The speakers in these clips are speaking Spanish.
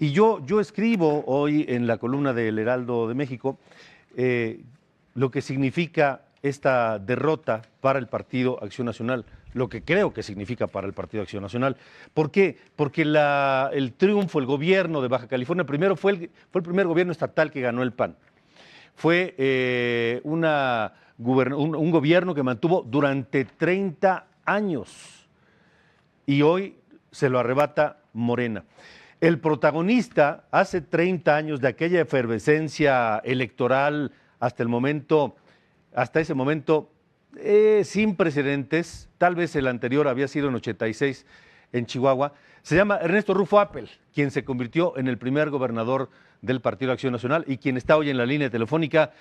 Y yo escribo hoy en la columna del Heraldo de México lo que significa esta derrota para el Partido Acción Nacional, lo que creo que significa para el Partido Acción Nacional. ¿Por qué? Porque el triunfo, el gobierno de Baja California, primero fue el primer gobierno estatal que ganó el PAN. Fue un gobierno que mantuvo durante 30 años y hoy se lo arrebata Morena. El protagonista hace 30 años de aquella efervescencia electoral hasta ese momento sin precedentes, tal vez el anterior había sido en 86 en Chihuahua, se llama Ernesto Rufo Appel, quien se convirtió en el primer gobernador del Partido Acción Nacional y quien está hoy en la línea telefónica.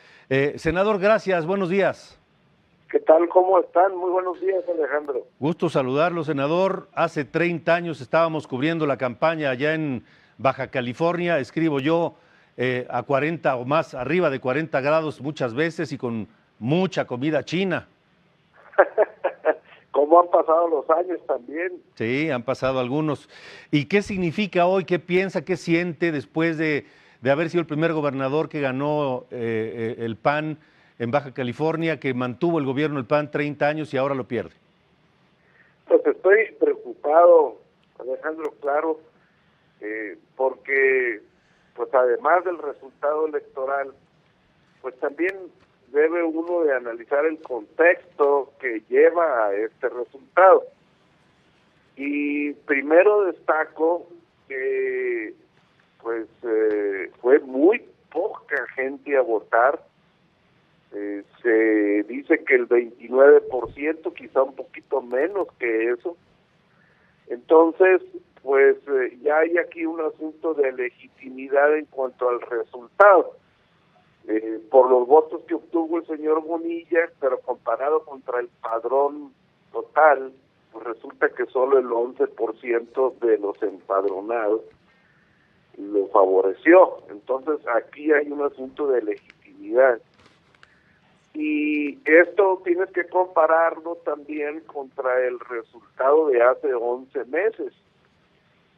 Senador, gracias, buenos días. ¿Qué tal? ¿Cómo están? Muy buenos días, Alejandro. Gusto saludarlo, senador. Hace 30 años estábamos cubriendo la campaña allá en Baja California, escribo yo, a 40 o más, arriba de 40 grados muchas veces y con mucha comida china. ¿Cómo han pasado los años también? Sí, han pasado algunos. ¿Y qué significa hoy? ¿Qué piensa? ¿Qué siente después de haber sido el primer gobernador que ganó el PAN en Baja California, que mantuvo el gobierno del PAN 30 años y ahora lo pierde? Pues estoy preocupado, Alejandro, claro, porque pues además del resultado electoral, pues también debe uno de analizar el contexto que lleva a este resultado. Y primero destaco que pues fue muy poca gente a votar. Se dice que el 29%, quizá un poquito menos que eso. Entonces, pues ya hay aquí un asunto de legitimidad en cuanto al resultado. Por los votos que obtuvo el señor Bonilla, pero comparado contra el padrón total, pues resulta que solo el 11% de los empadronados lo favoreció. Entonces aquí hay un asunto de legitimidad. Y esto tienes que compararlo también contra el resultado de hace 11 meses,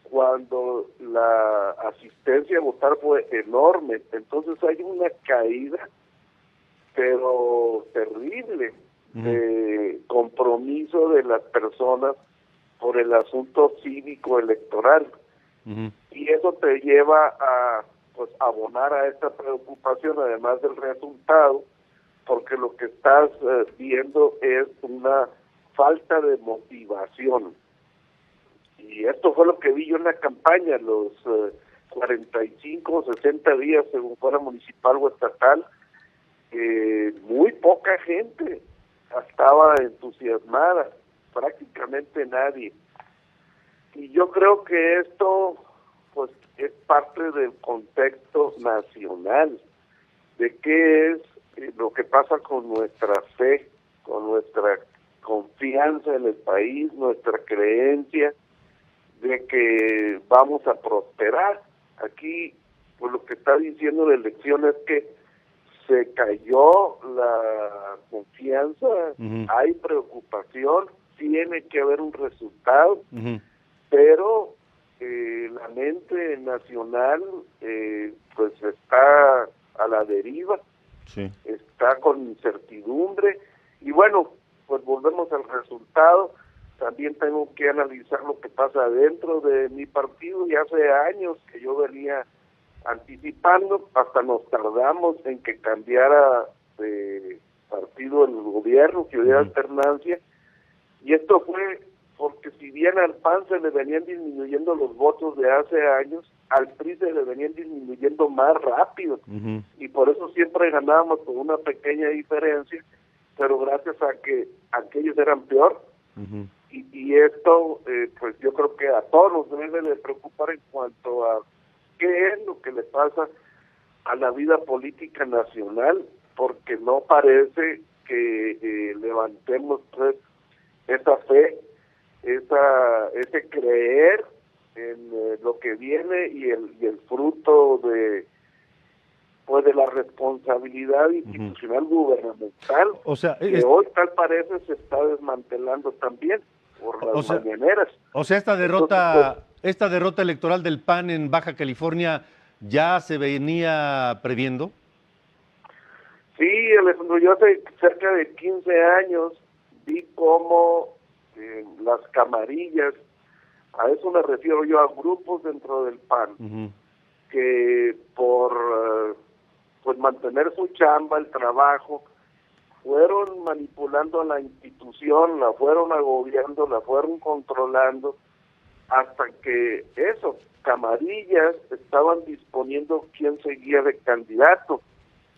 cuando la asistencia a votar fue enorme. Entonces hay una caída, pero terrible, de compromiso de las personas por el asunto cívico electoral. Y eso te lleva a pues abonar a esta preocupación, además del resultado, porque lo que estás viendo es una falta de motivación. Y esto fue lo que vi yo en la campaña, los 45 o 60 días, según fuera municipal o estatal, muy poca gente estaba entusiasmada, prácticamente nadie. Y yo creo que esto pues es parte del contexto nacional, de qué es lo que pasa con nuestra fe, con nuestra confianza en el país, nuestra creencia de que vamos a prosperar. Aquí, pues lo que está diciendo la elección es que se cayó la confianza, hay preocupación, tiene que haber un resultado, pero la mente nacional pues está a la deriva, está con incertidumbre, y bueno, pues volvemos al resultado. También tengo que analizar lo que pasa dentro de mi partido, y hace años que yo venía anticipando, hasta nos tardamos en que cambiara de partido el gobierno, que hubiera alternancia, y esto fue porque si bien al PAN se le venían disminuyendo los votos de hace años, al PRI se le venían disminuyendo más rápido, y por eso siempre ganábamos con una pequeña diferencia, pero gracias a que aquellos eran peor. Y esto, pues yo creo que a todos nos debe de preocupar en cuanto a qué es lo que le pasa a la vida política nacional, porque no parece que levantemos pues esa fe, ese creer en lo que viene y el fruto de pues de la responsabilidad institucional gubernamental, o sea, que hoy tal parece se está desmantelando también por las mañaneras. O sea, esta derrota, ¿Esta derrota electoral del PAN en Baja California ya se venía previendo? Sí, Alejandro, yo hace cerca de 15 años vi cómo las camarillas, a eso me refiero yo, a grupos dentro del PAN, que por pues mantener su chamba, el trabajo, fueron manipulando a la institución, la fueron agobiando, la fueron controlando, hasta que eso, camarillas estaban disponiendo quién seguía de candidato.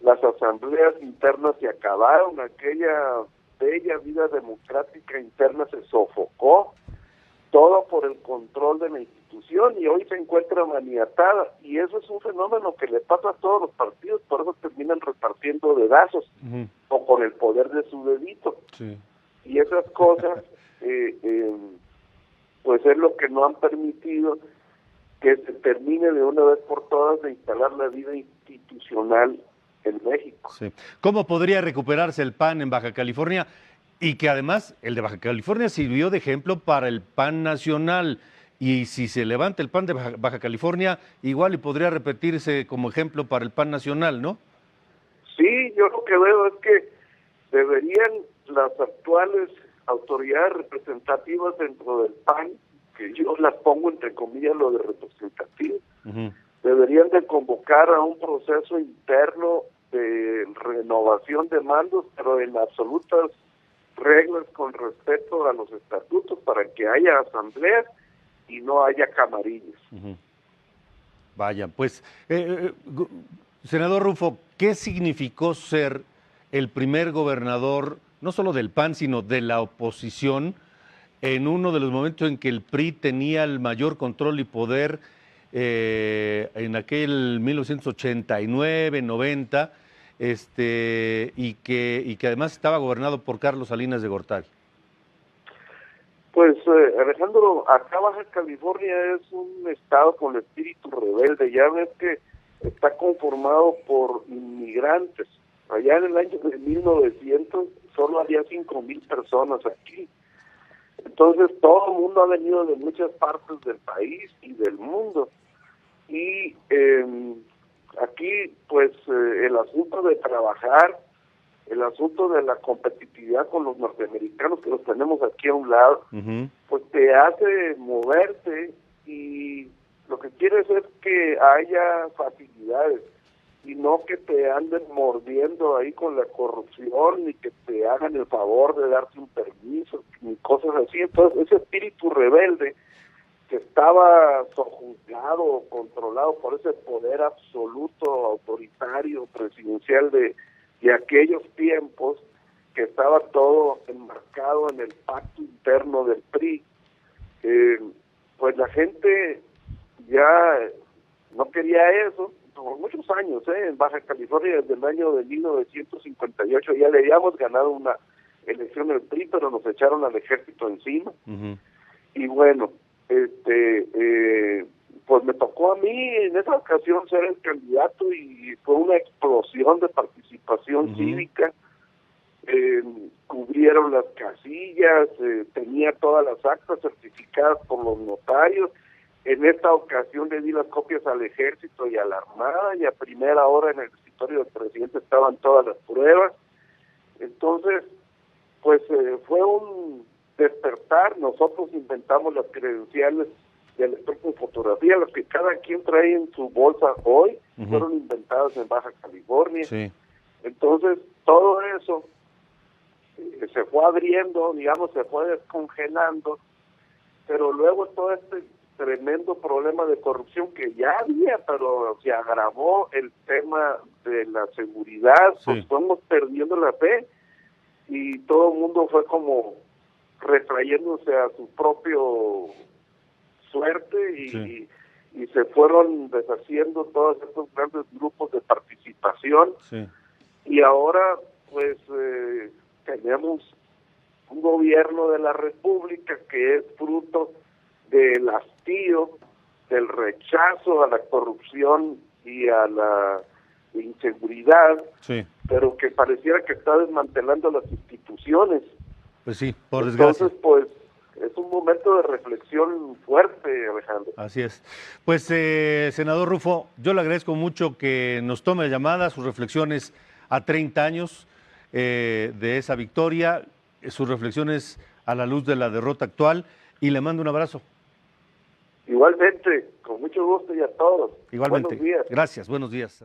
Las asambleas internas se acabaron, aquella bella vida democrática interna se sofocó, todo por el control de la institución, y hoy se encuentra maniatada, y eso es un fenómeno que le pasa a todos los partidos, por eso terminan repartiendo dedazos, o con el poder de su dedito. Sí. Y esas cosas, pues es lo que no han permitido que se termine de una vez por todas de instalar la vida institucional en México. Sí. ¿Cómo podría recuperarse el PAN en Baja California? Y que además el de Baja California sirvió de ejemplo para el PAN nacional. Y si se levanta el PAN de Baja California, igual y podría repetirse como ejemplo para el PAN nacional, ¿no? Sí, yo lo que veo es que deberían las actuales autoridades representativas dentro del PAN, que yo las pongo entre comillas lo de representativo, deberían de convocar a un proceso interno de renovación de mandos, pero en absolutas reglas con respecto a los estatutos, para que haya asambleas y no haya camarillas. Vaya, pues, senador Rufo, ¿qué significó ser el primer gobernador, no solo del PAN, sino de la oposición, en uno de los momentos en que el PRI tenía el mayor control y poder, en aquel 1989, 90, y que además estaba gobernado por Carlos Salinas de Gortari? Pues Alejandro, acá Baja California es un estado con espíritu rebelde. Ya ves que está conformado por inmigrantes. Allá en el año de 1900 solo había 5,000 personas aquí. Entonces todo el mundo ha venido de muchas partes del país y del mundo. Y aquí pues el asunto de trabajar, el asunto de la competitividad con los norteamericanos, que los tenemos aquí a un lado, pues te hace moverte, y lo que quieres es que haya facilidades y no que te anden mordiendo ahí con la corrupción, ni que te hagan el favor de darte un permiso, ni cosas así. Entonces ese espíritu rebelde que estaba sojuzgado, controlado por ese poder absoluto, autoritario, presidencial de aquellos tiempos, que estaba todo enmarcado en el pacto interno del PRI, pues la gente ya no quería eso por muchos años. En Baja California, desde el año de 1958, ya le habíamos ganado una elección al PRI, pero nos echaron al ejército encima. Y bueno, pues me tocó a mí en esa ocasión ser el candidato, y fue una explosión de participación cívica. Cubrieron las casillas, tenía todas las actas certificadas por los notarios. En esta ocasión le di las copias al ejército y a la armada, y a primera hora en el escritorio del presidente estaban todas las pruebas. Entonces, pues fue un despertar. Nosotros inventamos las credenciales de elector con fotografía, las que cada quien trae en su bolsa hoy, fueron inventadas en Baja California. Sí. Entonces, todo eso se fue abriendo, digamos, se fue descongelando, pero luego todo este tremendo problema de corrupción que ya había, pero se agravó el tema de la seguridad, pues fuimos perdiendo la fe, y todo el mundo fue como retrayéndose a su propio suerte, y se fueron deshaciendo todos estos grandes grupos de participación. Y ahora pues tenemos un gobierno de la República que es fruto del hastío, del rechazo a la corrupción y a la inseguridad, pero que pareciera que está desmantelando las instituciones. Pues sí, por desgracia. Entonces, pues es un momento de reflexión fuerte, Alejandro. Así es. Pues, senador Rufo, yo le agradezco mucho que nos tome la llamada, sus reflexiones a 30 años de esa victoria, sus reflexiones a la luz de la derrota actual, y le mando un abrazo. Igualmente, con mucho gusto y a todos. Igualmente. Buenos días. Gracias, buenos días.